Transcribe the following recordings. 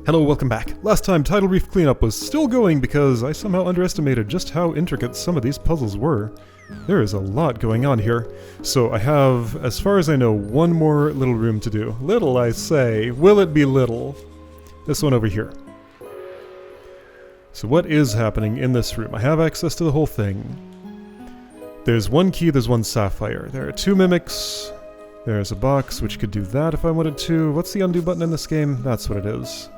Hello, welcome back. Last time, Tidal Reef cleanup was still going because I somehow underestimated just how intricate some of these puzzles were. There is a lot going on here. So I have, as far as I know, one more little room to do. Little, I say. Will it be little? This one over here. So what is happening in this room? I have access to the whole thing. There's one key, there's one sapphire. There are two mimics. There's a box, which could do that if I wanted to. What's the undo button in this game? That's what it is.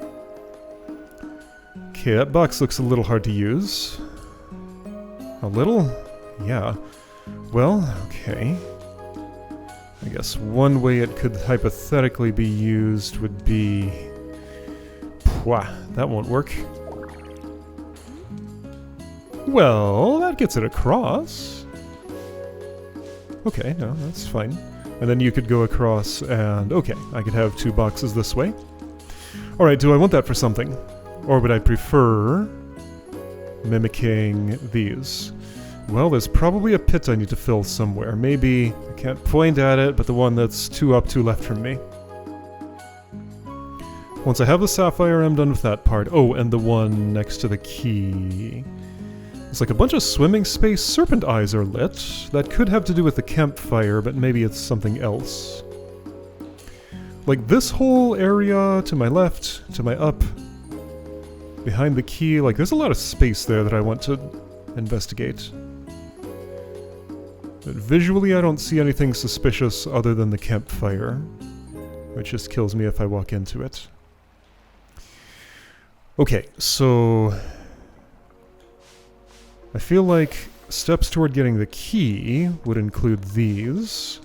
Okay, that box looks a little hard to use. A little? Yeah. Well, okay. I guess one way it could hypothetically be used would be... Pwah, that won't work. Well, that gets it across. Okay, no, that's fine. And then you could go across and... Okay, I could have two boxes this way. Alright, do I want that for something? Or would I prefer mimicking these? Well, there's probably a pit I need to fill somewhere. Maybe, I can't point at it, but the one that's two up, two left from me. Once I have the sapphire, I'm done with that part. Oh, and the one next to the key. It's like a bunch of swimming space serpent eyes are lit. That could have to do with the campfire, but maybe it's something else. Like this whole area to my left, to my up, behind the key, like there's a lot of space there that I want to investigate. But visually I don't see anything suspicious other than the campfire, which just kills me if I walk into it. Okay, so... I feel like steps toward getting the key would include these.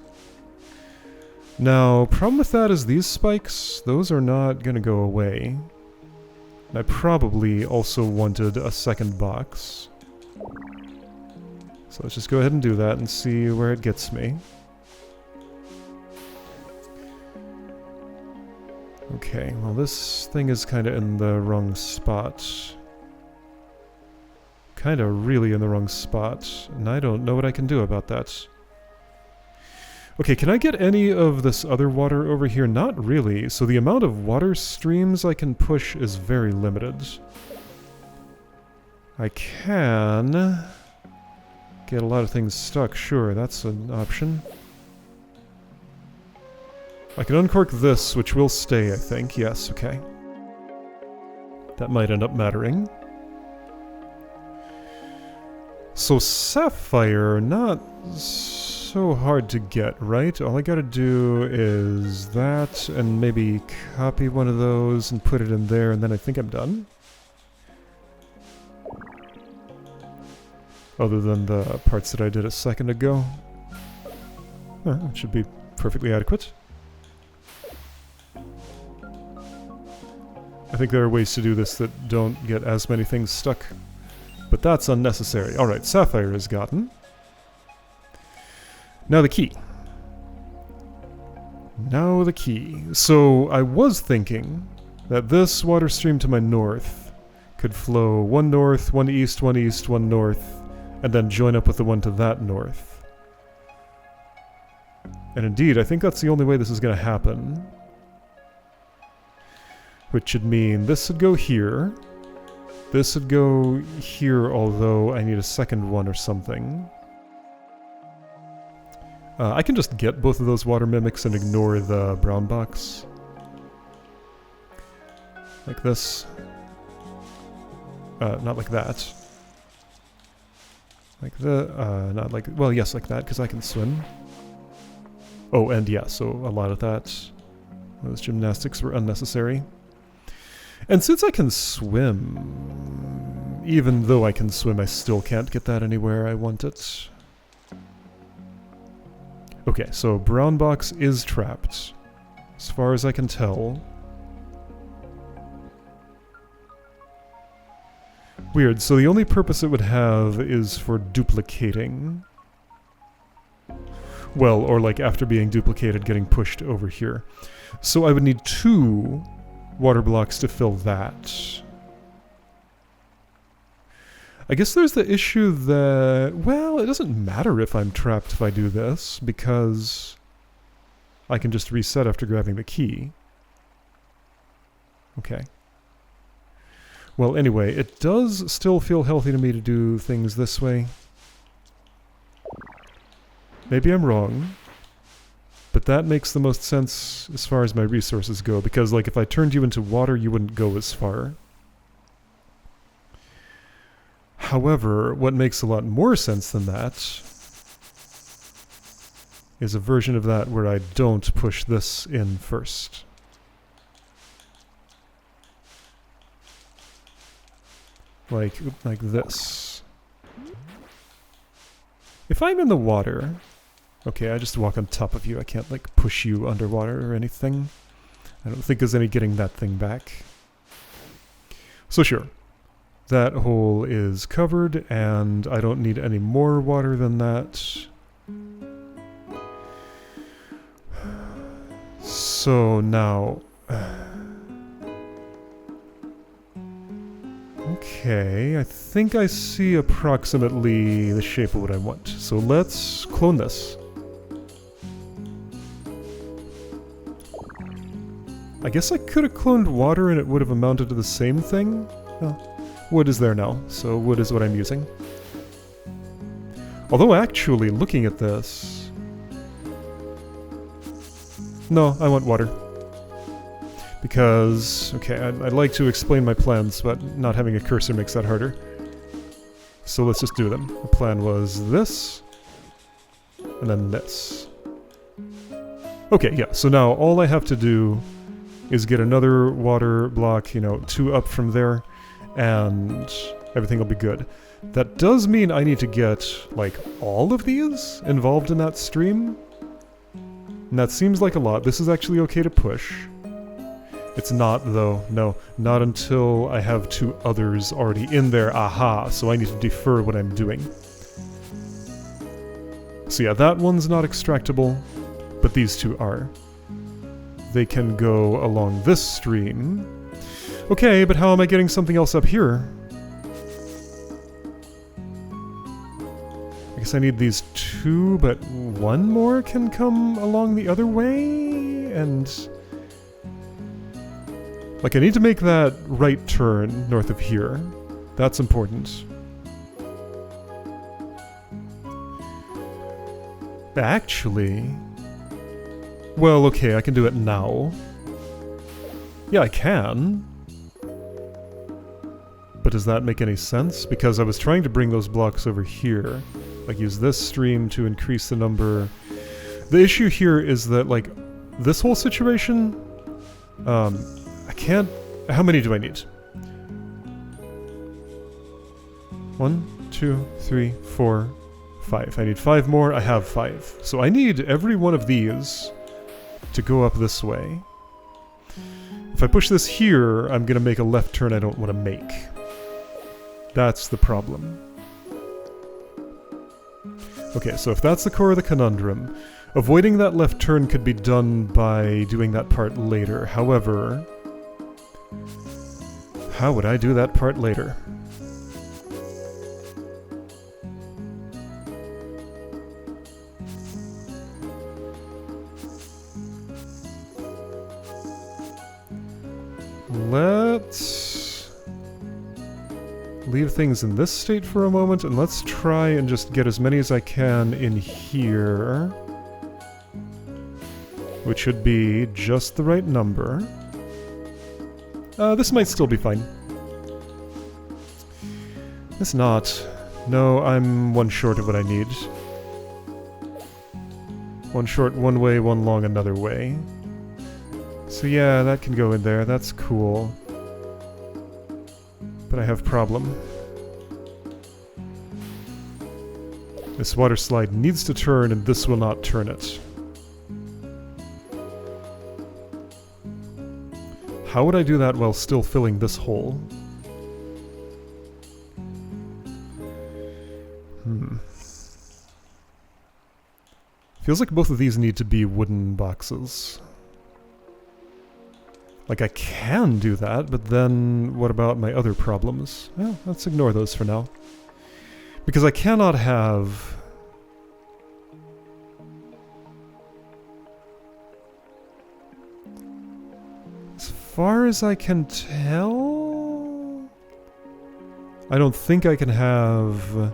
Now, problem with that is these spikes, those are not going to go away. I probably also wanted a second box. So let's just go ahead and do that and see where it gets me. Okay, well this thing is kind of in the wrong spot. Kind of really in the wrong spot, and I don't know what I can do about that. Okay, can I get any of this other water over here? Not really, so the amount of water streams I can push is very limited. I can get a lot of things stuck, sure, that's an option. I can uncork this, which will stay, I think. Yes, okay. That might end up mattering. So sapphire, not so hard to get, right? All I gotta do is that, and maybe copy one of those and put it in there, and then I think I'm done. Other than the parts that I did a second ago. It should be perfectly adequate. I think there are ways to do this that don't get as many things stuck. But that's unnecessary. Alright, sapphire is gotten. Now the key. Now the key. So I was thinking that this water stream to my north could flow one north, one east, one north, and then join up with the one to that north. And indeed, I think that's the only way this is going to happen. Which should mean this would go here. This would go here, although I need a second one or something. I can just get both of those water mimics and ignore the brown box. Like this. Not like that. Like not like... Well, yes, like that, because I can swim. Oh, and yeah, so a lot of that. Those gymnastics were unnecessary. And since I can swim, even though I can swim, I still can't get that anywhere I want it. Okay, so brown box is trapped, as far as I can tell. Weird, so the only purpose it would have is for duplicating. Well, or like after being duplicated, getting pushed over here. So I would need two water blocks to fill that. I guess there's the issue that, well, it doesn't matter if I'm trapped if I do this, because I can just reset after grabbing the key. Okay. Well, anyway, it does still feel healthy to me to do things this way. Maybe I'm wrong, but that makes the most sense as far as my resources go, because like if I turned you into water, you wouldn't go as far. However, what makes a lot more sense than that is a version of that where I don't push this in first. Like this. If I'm in the water... Okay, I just walk on top of you. I can't, like, push you underwater or anything. I don't think there's any getting that thing back. So sure. That hole is covered, and I don't need any more water than that. So now... Okay, I think I see approximately the shape of what I want. So let's clone this. I guess I could have cloned water and it would have amounted to the same thing. Oh, wood is there now, so wood is what I'm using. Although actually, looking at this... No, I want water. Because, okay, I'd like to explain my plans, but not having a cursor makes that harder. So let's just do them. The plan was this, and then this. Okay, yeah, so now all I have to do is get another water block, you know, 2 up from there, and everything will be good. That does mean I need to get, like, all of these involved in that stream. And that seems like a lot. This is actually okay to push. It's not, though. No, not until I have 2 others already in there. Aha, so I need to defer what I'm doing. So yeah, that one's not extractable, but these 2 are. They can go along this stream. Okay, but how am I getting something else up here? I guess I need these 2, but 1 more can come along the other way, and... Like, I need to make that right turn north of here. That's important. Actually... Well, okay, I can do it now. Yeah, I can. But does that make any sense? Because I was trying to bring those blocks over here. Like, use this stream to increase the number. The issue here is that, like, this whole situation... I can't... How many do I need? 1, 2, 3, 4, 5. I need 5 more. I have 5. So I need every one of these to go up this way. If I push this here, I'm gonna make a left turn I don't want to make. That's the problem. Okay, so if that's the core of the conundrum, avoiding that left turn could be done by doing that part later. However... How would I do that part later? Let's leave things in this state for a moment, and let's try and just get as many as I can in here. Which should be just the right number. This might still be fine. It's not. No, I'm 1 short of what I need. 1 short one way, 1 long another way. So yeah, that can go in there. That's cool. But I have a problem. This water slide needs to turn, and this will not turn it. How would I do that while still filling this hole? Feels like both of these need to be wooden boxes. Like, I can do that, but then what about my other problems? Well, let's ignore those for now. Because I cannot have... As far as I can tell... I don't think I can have...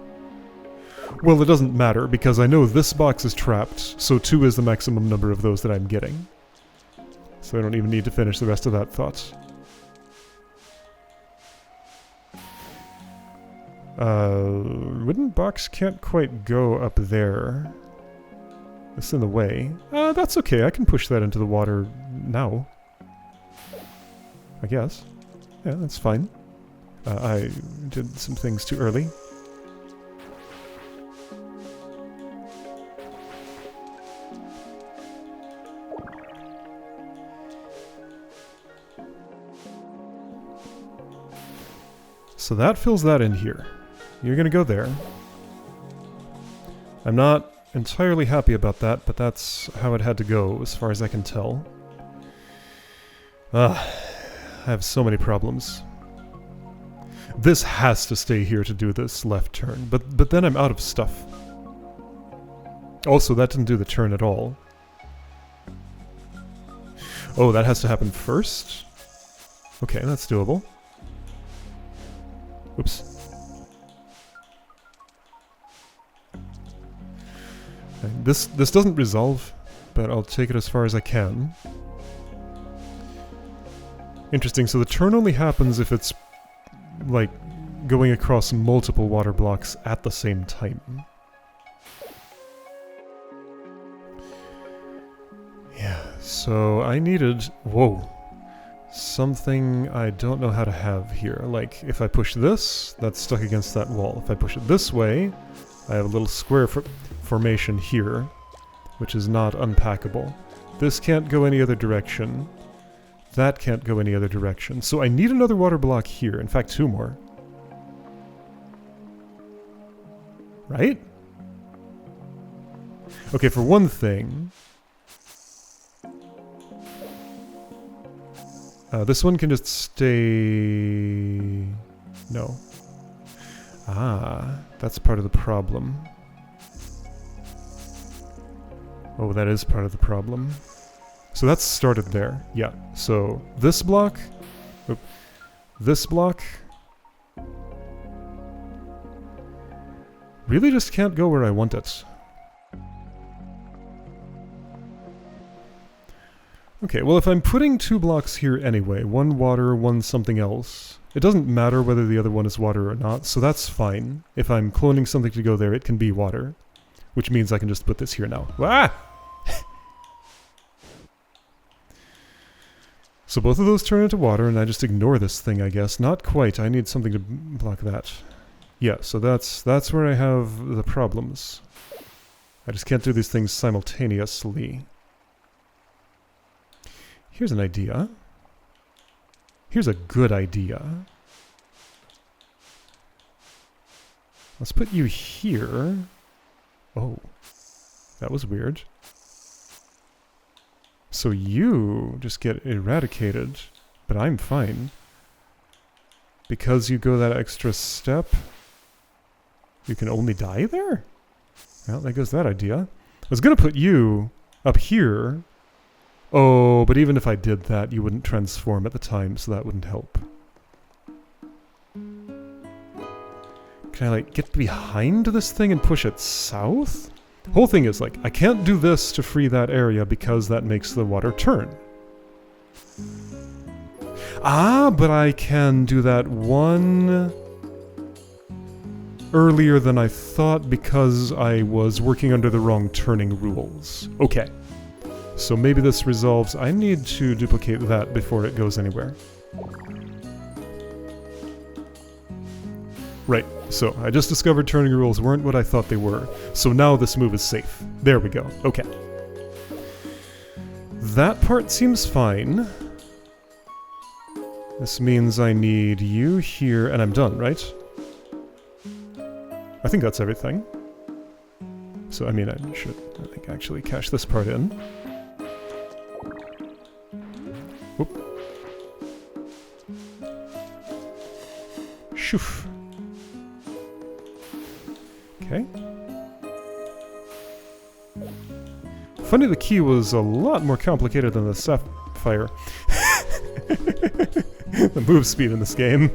Well, it doesn't matter, because I know this box is trapped, so 2 is the maximum number of those that I'm getting. So I don't even need to finish the rest of that thought. Wooden box can't quite go up there. It's in the way. That's okay, I can push that into the water now. I guess. Yeah, that's fine. I did some things too early. So that fills that in here. You're gonna go there. I'm not entirely happy about that, but that's how it had to go, as far as I can tell. I have so many problems. This has to stay here to do this left turn, but then I'm out of stuff. Also, that didn't do the turn at all. Oh, that has to happen first? Okay, that's doable. Oops. This doesn't resolve, but I'll take it as far as I can. Interesting, so the turn only happens if it's, like, going across multiple water blocks at the same time. Yeah, so I needed... Whoa. Something I don't know how to have here. Like, if I push this, that's stuck against that wall. If I push it this way, I have a little square formation here, which is not unpackable. This can't go any other direction. That can't go any other direction. So I need another water block here. In fact, 2 more. Right? Okay, for one thing... this one can just stay... No. Ah, that's part of the problem. Oh, that is part of the problem. So that's started there. Yeah, so this block... Oop, this block... really just can't go where I want it. Okay, well if I'm putting 2 blocks here anyway, 1 water, 1 something else, it doesn't matter whether the other one is water or not, so that's fine. If I'm cloning something to go there, it can be water. Which means I can just put this here now. Ah! So both of those turn into water, and I just ignore this thing, I guess. Not quite, I need something to block that. Yeah, so that's where I have the problems. I just can't do these things simultaneously. Here's an idea. Here's a good idea. Let's put you here. Oh, that was weird. So you just get eradicated, but I'm fine. Because you go that extra step, you can only die there? Well, there goes that idea. I was gonna put you up here. Oh, but even if I did that, you wouldn't transform at the time, so that wouldn't help. Can I, like, get behind this thing and push it south? The whole thing is, like, I can't do this to free that area because that makes the water turn. Ah, but I can do that one earlier than I thought because I was working under the wrong turning rules. Okay. So maybe this resolves. I need to duplicate that before it goes anywhere. Right, so I just discovered turning rules weren't what I thought they were. So now this move is safe. There we go. Okay. That part seems fine. This means I need you here, and I'm done, right? I think that's everything. So, I mean, I think, actually cache this part in. Whoop. Shoof. Okay. Funny the key was a lot more complicated than the sapphire. The move speed in this game.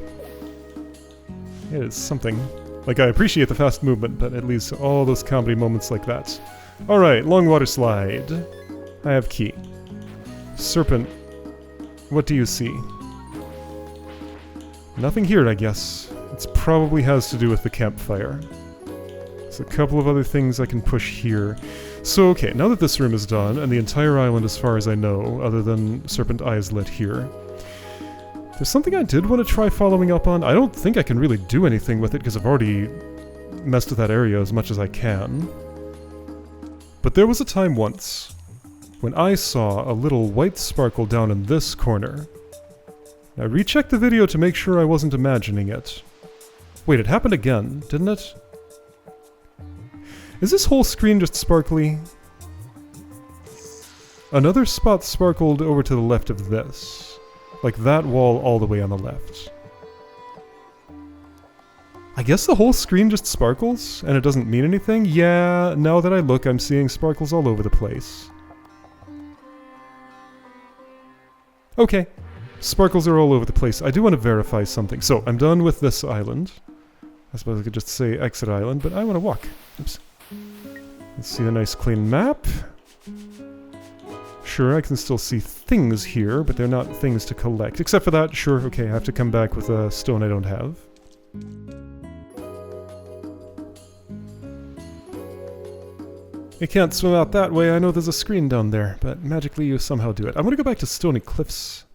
It is something. Like, I appreciate the fast movement, but at least all those comedy moments like that. Alright, long water slide. I have key. Serpent. What do you see? Nothing here, I guess. It probably has to do with the campfire. There's a couple of other things I can push here. So, okay, now that this room is done, and the entire island as far as I know, other than Serpent Eyes lit here, there's something I did want to try following up on. I don't think I can really do anything with it because I've already messed with that area as much as I can. But there was a time once when I saw a little white sparkle down in this corner. I rechecked the video to make sure I wasn't imagining it. Wait, it happened again, didn't it? Is this whole screen just sparkly? Another spot sparkled over to the left of this. Like that wall all the way on the left. I guess the whole screen just sparkles, and it doesn't mean anything? Yeah, now that I look, I'm seeing sparkles all over the place. Okay. Sparkles are all over the place. I do want to verify something. So, I'm done with this island. I suppose I could just say exit island, but I want to walk. Oops. Let's see the nice clean map. Sure, I can still see things here, but they're not things to collect. Except for that, sure, okay, I have to come back with a stone I don't have. You can't swim out that way, I know there's a screen down there, but magically you somehow do it. I want to go back to Stony Cliffs.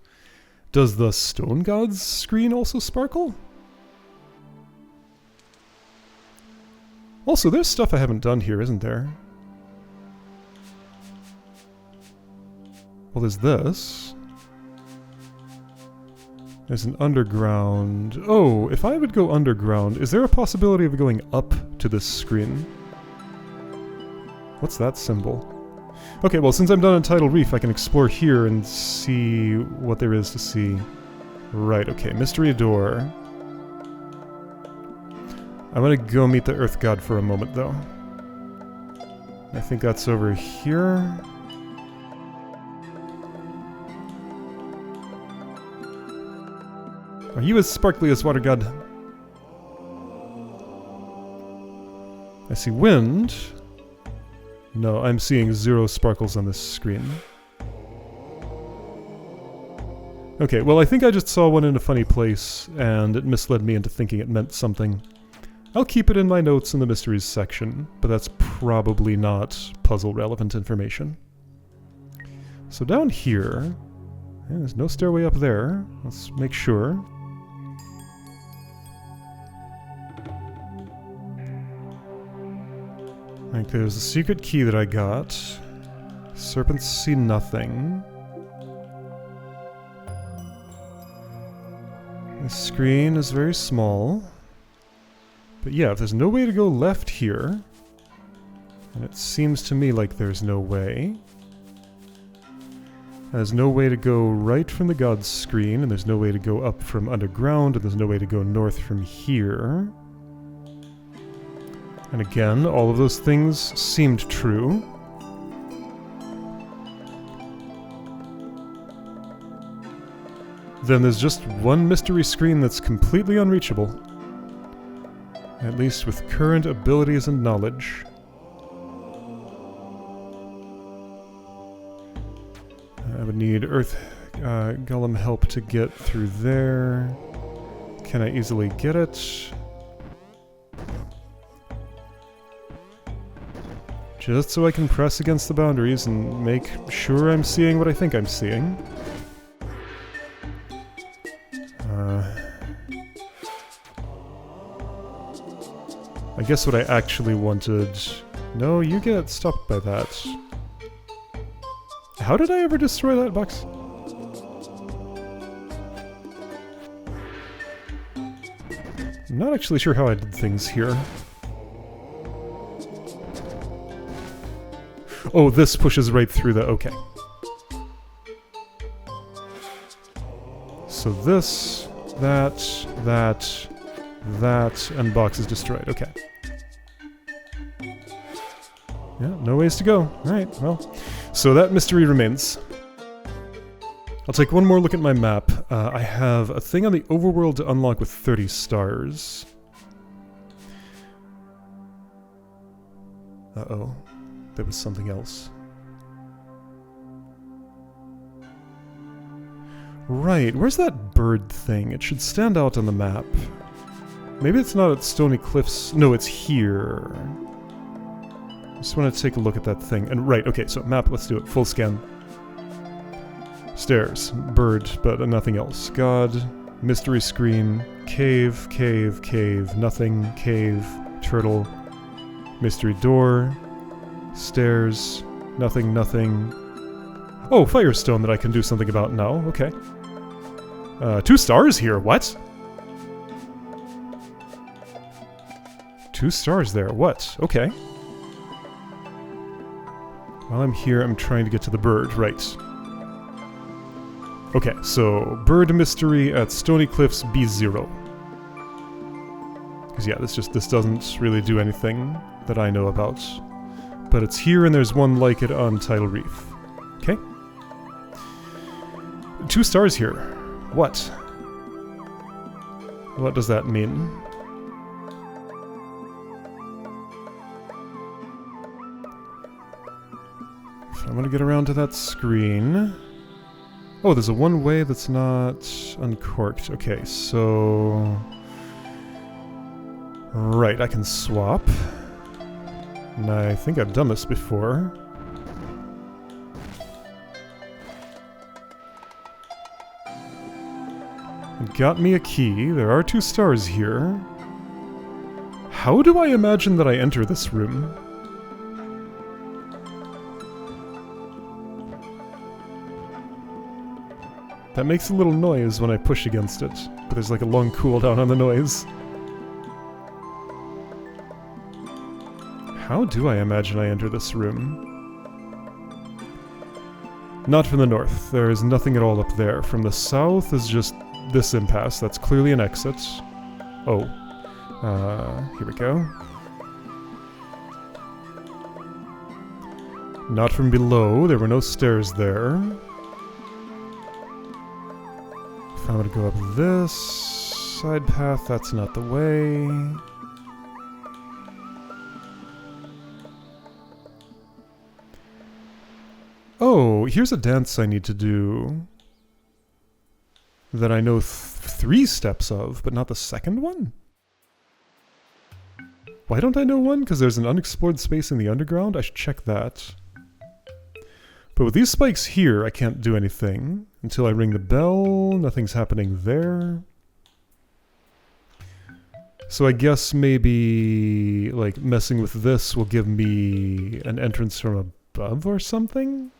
Does the Stone God's screen also sparkle? Also, there's stuff I haven't done here, isn't there? Well, there's this. There's an underground... Oh, if I would go underground, is there a possibility of going up to this screen? What's that symbol? Okay, well, since I'm done on Tidal Reef, I can explore here and see what there is to see. Right, okay, Mystery Door. I'm gonna go meet the Earth God for a moment, though. I think that's over here. Are you as sparkly as Water God? I see wind. No, I'm seeing 0 sparkles on this screen. Okay, well I think I just saw one in a funny place, and it misled me into thinking it meant something. I'll keep it in my notes in the mysteries section, but that's probably not puzzle-relevant information. So down here... yeah, there's no stairway up there. Let's make sure. Like, there's a secret key that I got. Serpents see nothing. The screen is very small. But yeah, if there's no way to go left here, and it seems to me like there's no way. There's no way to go right from the God's screen, and there's no way to go up from underground, and there's no way to go north from here. And again, all of those things seemed true. Then there's just one mystery screen that's completely unreachable. At least with current abilities and knowledge. I would need Earth Golem help to get through there. Can I easily get it? Just so I can press against the boundaries and make sure I'm seeing what I think I'm seeing. I guess what I actually wanted... No, you get stopped by that. How did I ever destroy that box? I'm not actually sure how I did things here. Oh, this pushes right through the... okay. So this, that, and box is destroyed. Okay. Yeah, no ways to go. Alright, well. So that mystery remains. I'll take one more look at my map. I have a thing on the overworld to unlock with 30 stars. Uh-oh. There was something else. Right, where's that bird thing? It should stand out on the map. Maybe it's not at Stony Cliffs. No, it's here. Just want to take a look at that thing. And right, okay, so map, let's do it. Full scan. Stairs, bird, but nothing else. God, mystery screen, cave, cave, cave, nothing, cave, turtle, mystery door, stairs, nothing, nothing. Oh, firestone that I can do something about now, okay. 2 stars here, what? 2 stars there, what? Okay. While I'm here, I'm trying to get to the bird, right. Okay, so bird mystery at Stony Cliffs B0. Because yeah, this doesn't really do anything that I know about. But it's here and there's one like it on Tidal Reef. Okay. 2 stars here. What? What does that mean? If I want to get around to that screen... Oh, there's a one-way that's not uncorked. Okay, so... Right, I can swap. And I think I've done this before. It got me a key. There are 2 stars here. How do I imagine that I enter this room? That makes a little noise when I push against it, but there's like a long cooldown on the noise. How do I imagine I enter this room? Not from the north. There is nothing at all up there. From the south is just this impasse. That's clearly an exit. Oh. Here we go. Not from below. There were no stairs there. If I'm gonna go up this side path, that's not the way. Oh, here's a dance I need to do that I know 3 steps of, but not the second one? Why don't I know one? Because there's an unexplored space in the underground? I should check that. But with these spikes here, I can't do anything. Until I ring the bell, nothing's happening there. So I guess maybe, like, messing with this will give me an entrance from above or something?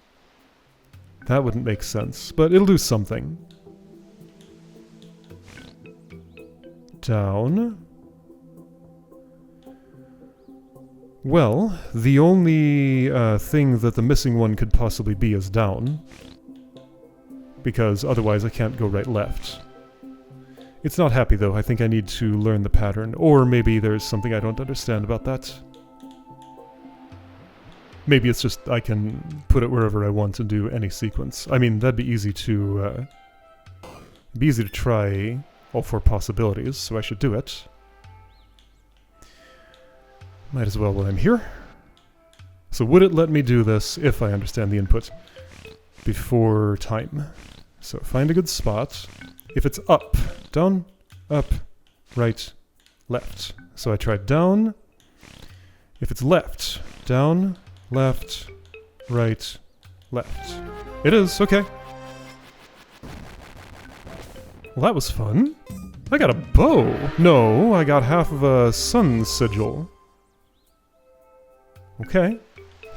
That wouldn't make sense, but it'll do something. Down. Well, the only thing that the missing one could possibly be is down. Because otherwise I can't go right-left. It's not happy though, I think I need to learn the pattern. Or maybe there's something I don't understand about that. Maybe it's just I can put it wherever I want and do any sequence. I mean, that'd be easy to... try all 4 possibilities, so I should do it. Might as well while I'm here. So would it let me do this if I understand the input before time? So find a good spot. If it's up, down, up, right, left. So I tried down. If it's left, down, left, right, left. It is, okay. Well, that was fun. I got a bow. No, I got half of a sun sigil. Okay.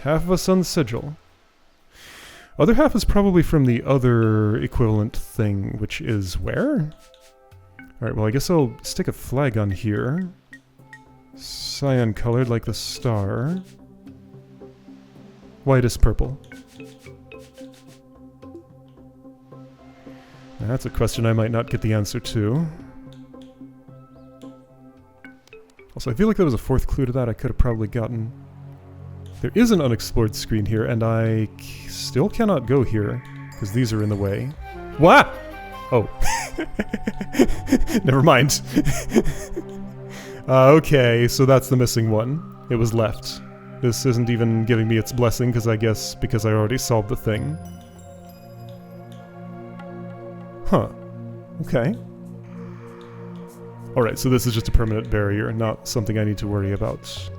Half of a sun sigil. Other half is probably from the other equivalent thing, which is where? Alright, well I guess I'll stick a flag on here. Cyan colored like the star. White is purple. Now, that's a question I might not get the answer to. Also, I feel like there was a 4th clue to that I could have probably gotten. There is an unexplored screen here, and I still cannot go here, because these are in the way. What? Oh. Never mind. Okay, so that's the missing one. It was left. This isn't even giving me its blessing, because I guess because I already solved the thing. Huh. Okay. Alright, so this is just a permanent barrier, not something I need to worry about.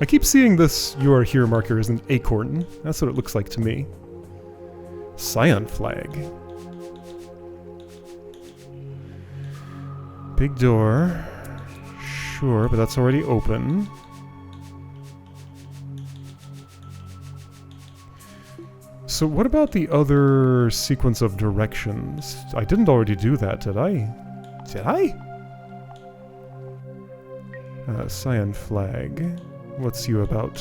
I keep seeing this "You are here" marker as an acorn. That's what it looks like to me. Scion flag. Big door. Sure, but that's already open. So what about the other sequence of directions? I didn't already do that, did I? Did I? Scion flag. What's you about?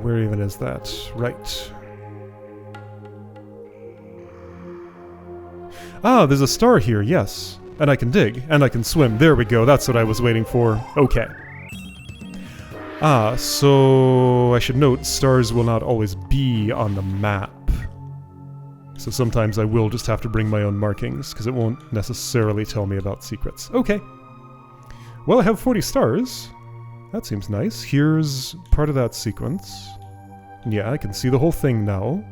Where even is that? Right. Ah, there's a star here, yes. And I can dig, and I can swim. There we go, that's what I was waiting for. Okay. Ah, so I should note, stars will not always be on the map. So sometimes I will just have to bring my own markings, because it won't necessarily tell me about secrets. Okay. Well, I have 40 stars. That seems nice. Here's part of that sequence. Yeah, I can see the whole thing now.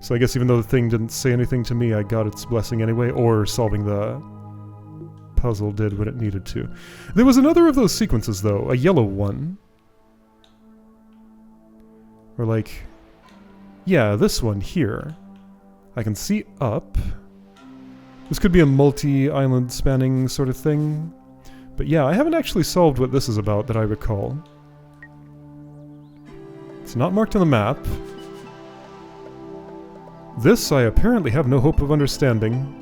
So I guess even though the thing didn't say anything to me, I got its blessing anyway, or solving the puzzle did what it needed to. There was another of those sequences, though, a yellow one. Or like... yeah, this one here. I can see up. This could be a multi-island spanning sort of thing. But yeah, I haven't actually solved what this is about that I recall. It's not marked on the map. This I apparently have no hope of understanding.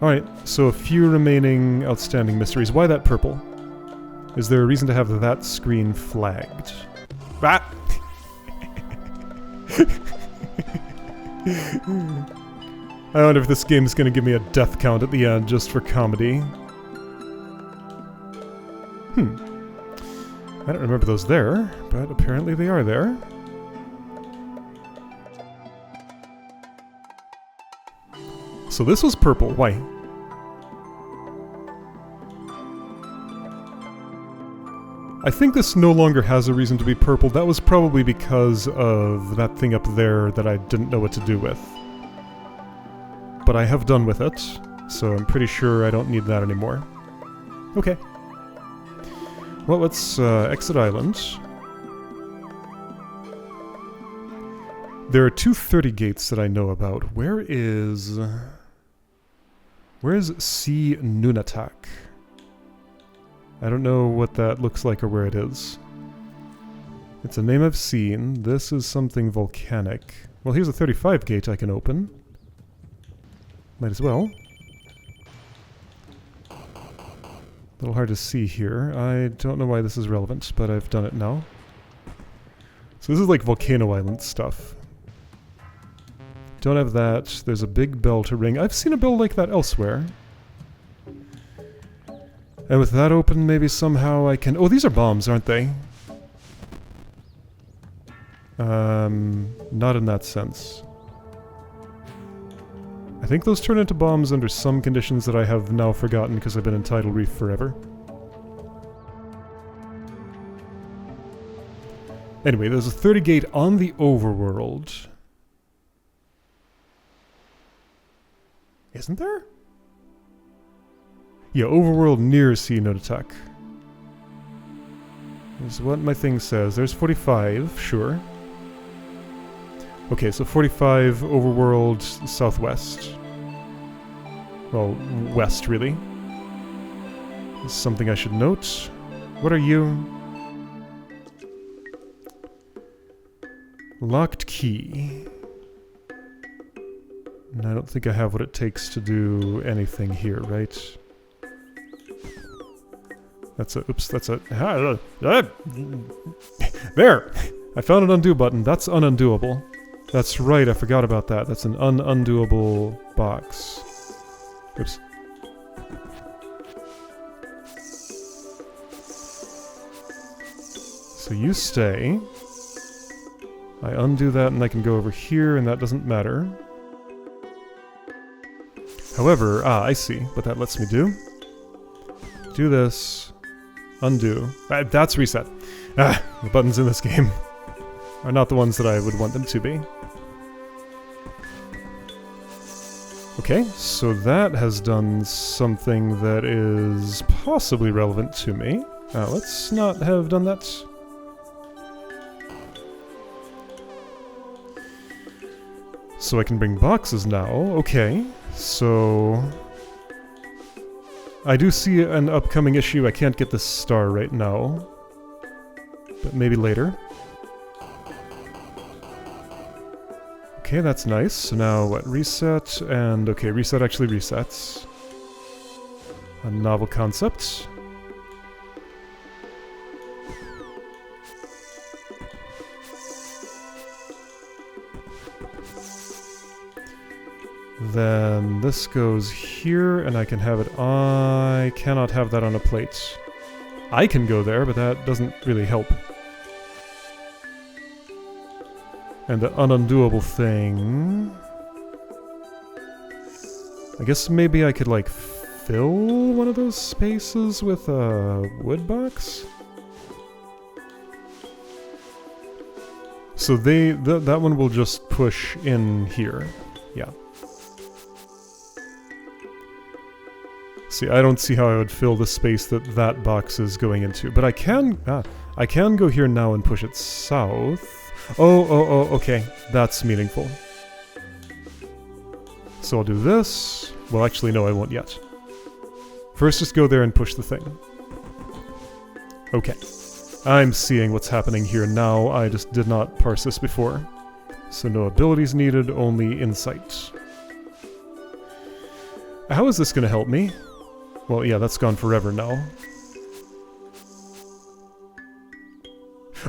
Alright, so a few remaining outstanding mysteries. Why that purple? Is there a reason to have that screen flagged? Ah! I wonder if this game is going to give me a death count at the end just for comedy. I don't remember those there, but apparently they are there. So this was purple. Why? I think this no longer has a reason to be purple. That was probably because of that thing up there that I didn't know what to do with. But I have done with it, so I'm pretty sure I don't need that anymore. Okay. Well, let's exit island. There are 230 gates that I know about. Where is C. Nunatak? I don't know what that looks like or where it is. It's a name I've seen. This is something volcanic. Well, here's a 35 gate I can open. Might as well. A little hard to see here. I don't know why this is relevant, but I've done it now. So this is like Volcano Island stuff. Don't have that. There's a big bell to ring. I've seen a bell like that elsewhere. And with that open, maybe somehow I can... oh, these are bombs, aren't they? Not in that sense. I think those turn into bombs under some conditions that I have now forgotten because I've been in Tidal Reef forever. Anyway, there's a 30 gate on the overworld. Isn't there? Yeah, overworld near C. Nunatak. Is what my thing says. There's 45, sure. Okay, so 45 overworld southwest. Well, west, really. This is something I should note. What are you? Locked key. And I don't think I have what it takes to do anything here, right? That's a... oops, that's a... there! I found an undo button. That's unundoable. That's right, I forgot about that. That's an unundoable box. Oops. So you stay. I undo that and I can go over here and that doesn't matter. However, I see what that lets me do. Do this. Undo. That's reset. The buttons in this game are not the ones that I would want them to be. Okay, so that has done something that is possibly relevant to me. Let's not have done that. So I can bring boxes now. Okay, so I do see an upcoming issue. I can't get this star right now, but maybe later. Okay, that's nice. So now what? Reset and... okay, reset actually resets. A novel concept. Then this goes here, and I can have it... I cannot have that on a plate. I can go there, but that doesn't really help. And the unundoable thing... I guess maybe I could, like, fill one of those spaces with a wood box? So that one will just push in here. Yeah. See, I don't see how I would fill the space that box is going into. But I can go here now and push it south. Oh, okay. That's meaningful. So I'll do this. Well, actually, no, I won't yet. First, just go there and push the thing. Okay. I'm seeing what's happening here now. I just did not parse this before. So no abilities needed, only insight. How is this going to help me? Well, yeah, that's gone forever now.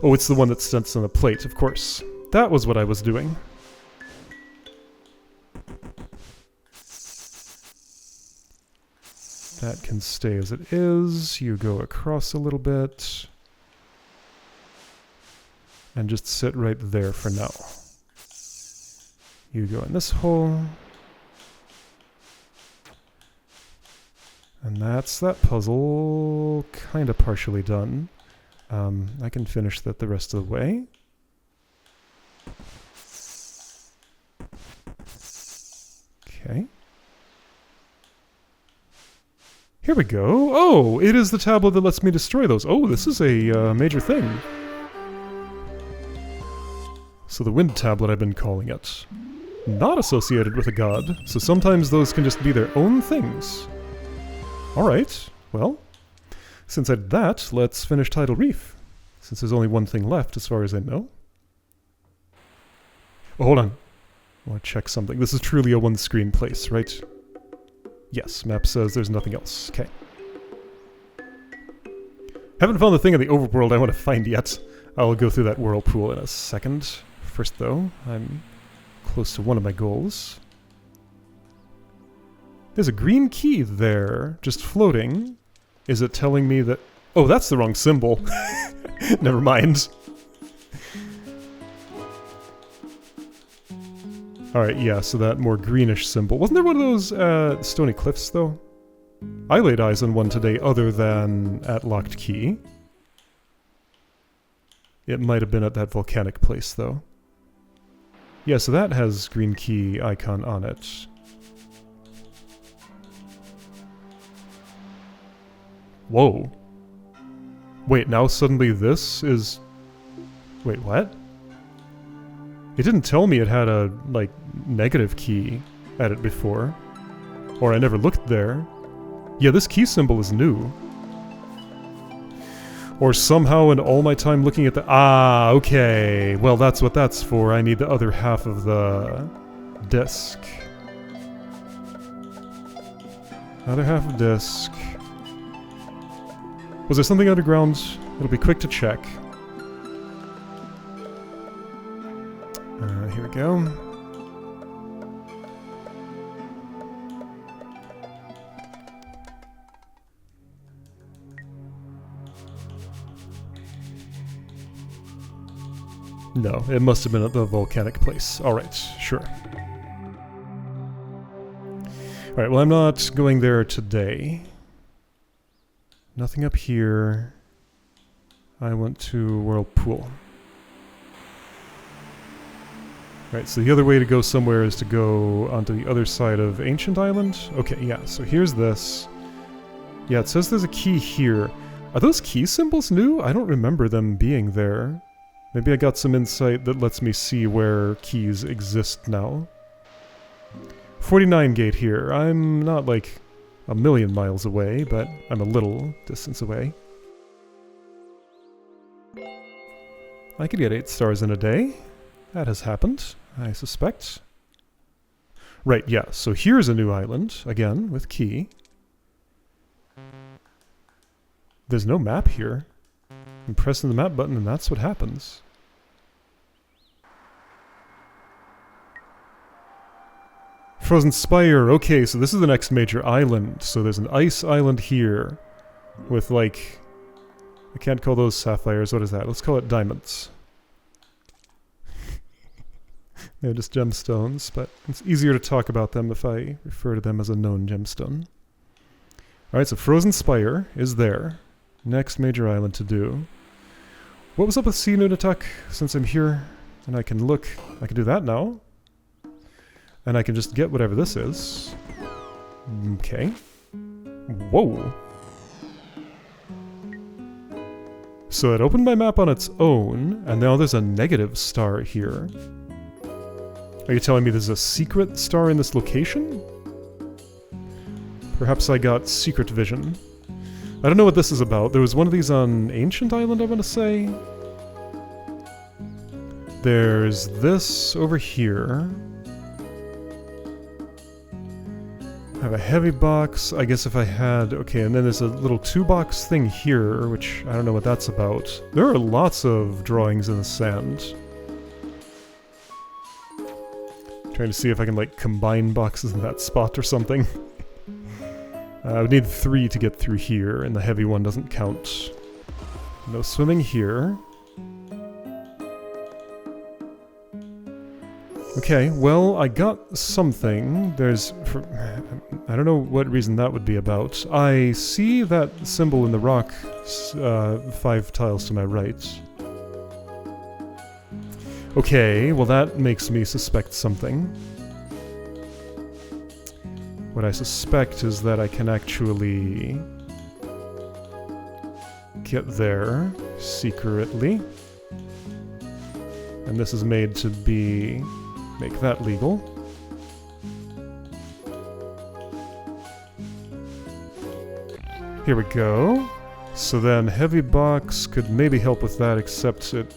Oh, it's the one that sits on the plate, of course. That was what I was doing. That can stay as it is. You go across a little bit. And just sit right there for now. You go in this hole. And that's that puzzle kind of partially done. I can finish that the rest of the way. Okay. Here we go. Oh, it is the tablet that lets me destroy those. Oh, this is a major thing. So the wind tablet I've been calling it. Not associated with a god, so sometimes those can just be their own things. Alright, well, since I did that, let's finish Tidal Reef. Since there's only one thing left, as far as I know. Oh, hold on. I want to check something. This is truly a one-screen place, right? Yes, map says there's nothing else. Okay. Haven't found the thing in the overworld I want to find yet. I'll go through that whirlpool in a second. First, though, I'm close to one of my goals. There's a green key there, just floating. Is it telling me that... oh, that's the wrong symbol. Never mind. Alright, yeah, so that more greenish symbol. Wasn't there one of those stony cliffs, though? I laid eyes on one today other than at Locked Key. It might have been at that volcanic place, though. Yeah, so that has green key icon on it. Whoa. Wait, now suddenly this is... wait, what? It didn't tell me it had a, like, negative key at it before. Or I never looked there. Yeah, this key symbol is new. Or somehow in all my time looking at the... ah, okay. Well, that's what that's for. I need the other half of the disc. Other half of disc. Was there something underground? It'll be quick to check. Here we go. No, it must have been at the volcanic place. Alright, sure. Alright, well I'm not going there today. Nothing up here. I went to Whirlpool. Right, so the other way to go somewhere is to go onto the other side of Ancient Island. Okay, yeah, so here's this. Yeah, it says there's a key here. Are those key symbols new? I don't remember them being there. Maybe I got some insight that lets me see where keys exist now. 49 gate here. I'm not like a million miles away, but I'm a little distance away. I could get 8 stars in a day. That has happened, I suspect. Right, yeah, so here's a new island, again, with key. There's no map here. I'm pressing the map button and that's what happens. Frozen Spire, okay, so this is the next major island. So there's an ice island here with like... I can't call those sapphires, what is that? Let's call it diamonds. They're just gemstones, but it's easier to talk about them if I refer to them as a known gemstone. Alright, so Frozen Spire is there. Next major island to do. What was up with Sea Nunatak? Since I'm here and I can look, I can do that now. And I can just get whatever this is. Okay. Whoa. So it opened my map on its own, and now there's a negative star here. Are you telling me there's a secret star in this location? Perhaps I got secret vision. I don't know what this is about. There was one of these on Ancient Island, I want to say. There's this over here. I have a heavy box. I guess if I had... Okay, and then there's a little 2-box thing here, which I don't know what that's about. There are lots of drawings in the sand. Trying to see if I can, like, combine boxes in that spot or something. I would need 3 to get through here, and the heavy one doesn't count. No swimming here. Okay, well, I got something. There's... I don't know what reason that would be about. I see that symbol in the rock 5 tiles to my right. Okay, well that makes me suspect something. What I suspect is that I can actually get there secretly. And this is made to be... make that legal. Here we go. So then heavy box could maybe help with that, except it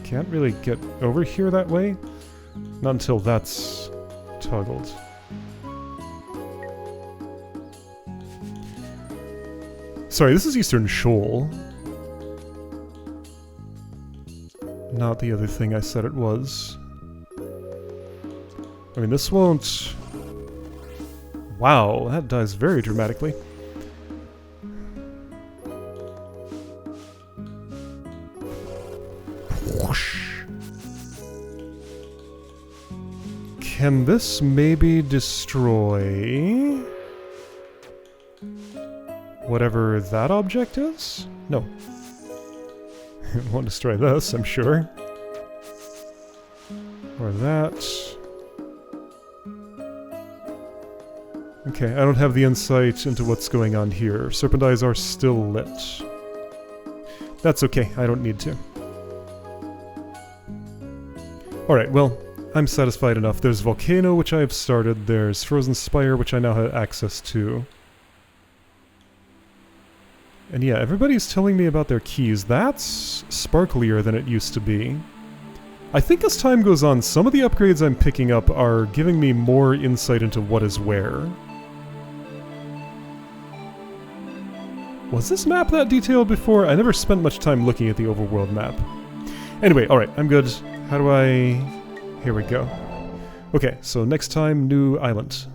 can't really get over here that way. Not until that's toggled. Sorry, this is Eastern Shoal. Not the other thing I said it was. I mean, this won't... Wow, that dies very dramatically. Can this maybe destroy... whatever that object is? No. It won't destroy this, I'm sure. Or that. Okay, I don't have the insight into what's going on here. Serpent eyes are still lit. That's okay, I don't need to. Alright, well, I'm satisfied enough. There's Volcano, which I have started. There's Frozen Spire, which I now have access to. And yeah, everybody's telling me about their keys. That's sparklier than it used to be. I think as time goes on, some of the upgrades I'm picking up are giving me more insight into what is where. Was this map that detailed before? I never spent much time looking at the overworld map. Anyway, alright, I'm good. How do I... Here we go. Okay, so next time, new island.